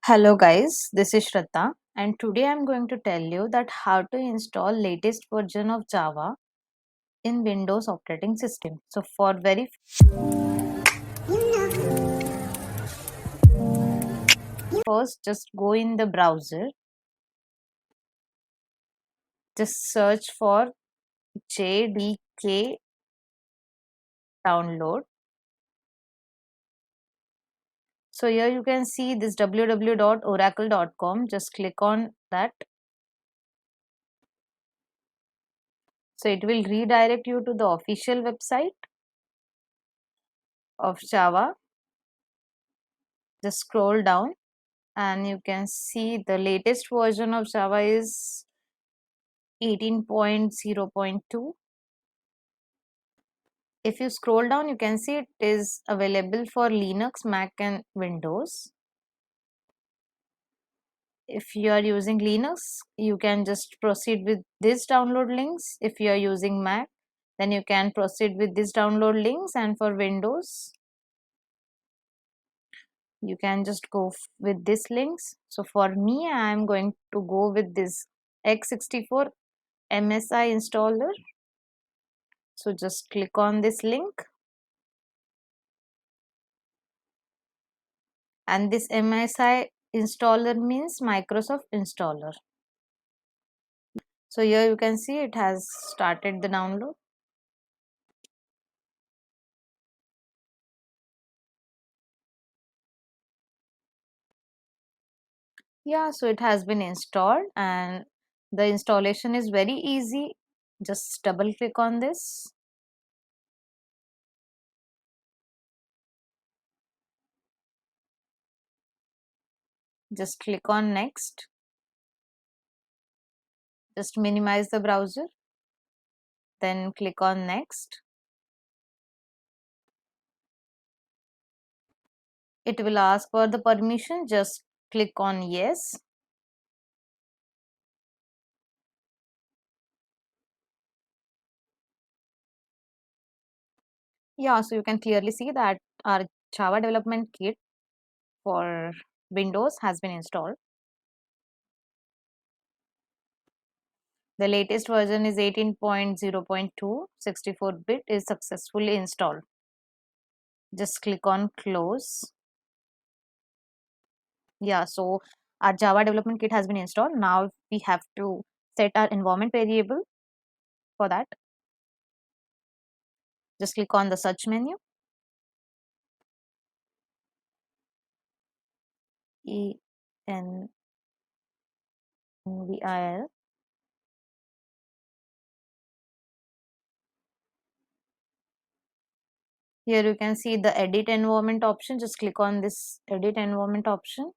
Hello guys, this is Shraddha and today I'm going to tell you that how to install latest version of Java in Windows operating system. So for very first just go in the browser, just search for JDK download. So here you can see this www.oracle.com, just click on that. So it will redirect you to the official website of Java. Just scroll down and you can see the latest version of Java is 18.0.2. If you scroll down, you can see it is available for Linux, Mac and Windows. If you are using Linux, you can just proceed with this download links. If you are using Mac, then you can proceed with this download links, and for Windows, you can just go with this links. So for me, I am going to go with this x64 MSI installer. So just click on this link, and this MSI installer means Microsoft installer. So here you can see it has started the download. Yeah, so it has been installed and the installation is very easy. Just double click on this. Just click on next. Just minimize the browser. Then click on next. It will ask for the permission. Just click on yes. Yeah, so you can clearly see that our Java development kit for Windows has been installed. The latest version is 18.0.2. 64-bit is successfully installed. Just click on close. Yeah, so our Java development kit has been installed. Now we have to set our environment variable. For that, just click on the search menu. ENVIL. Here you can see the edit environment option. Just click on this edit environment option.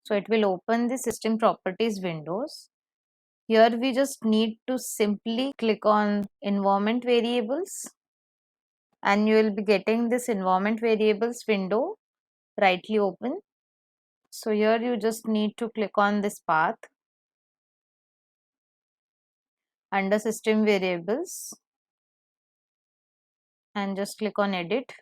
So it will open the system properties windows. Here we just need to simply click on environment variables and you will be getting this environment variables window rightly open. So here you just need to click on this path under system variables and just click on edit,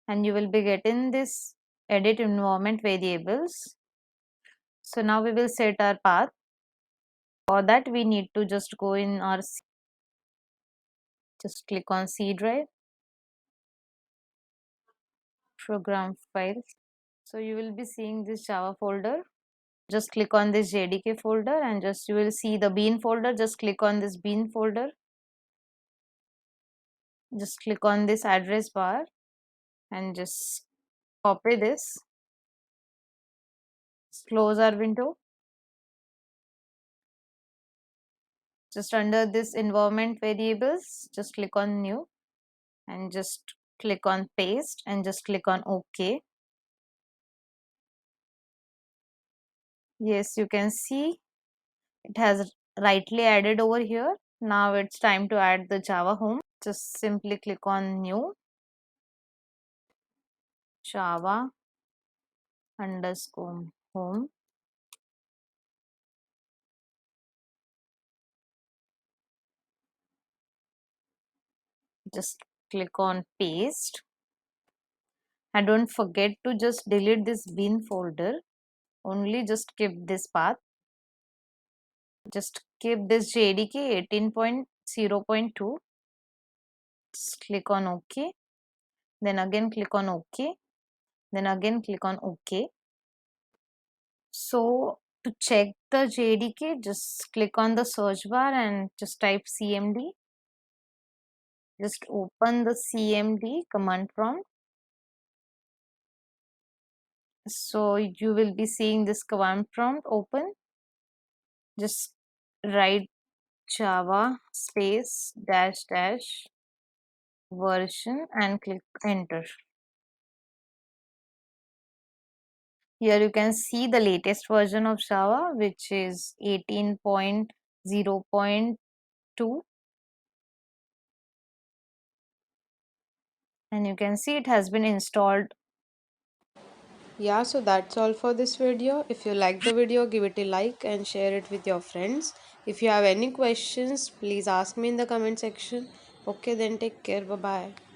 and you will be getting this edit environment variables. So now we will set our path. For that we need to just go in our just click on C drive, program files. So you will be seeing this Java folder. Just click on this JDK folder and just you will see the bean folder. Just click on this bean folder. Just click on this address bar and just copy this. Close our window. Just under this environment variables, just click on new and just click on paste and just click on OK. Yes, you can see it has rightly added over here. Now it's time to add the Java home. Just simply click on new Java underscore home. Just click on paste And don't forget to just delete this bin folder. Only just keep this path. Just keep this JDK 18.0.2. Just click on OK. Then again click on OK. Then again click on OK. So to check the JDK, just click on the search bar and just type CMD. Just open the CMD command prompt. So you will be seeing this command prompt open. Just write Java space dash dash version and click enter. Here you can see the latest version of Java, which is 18.0.2, and you can see it has been installed. Yeah, so that's all for this video. If you like the video, give it a like and share it with your friends. If you have any questions, please ask me in the comment section. Okay, then take care. Bye bye.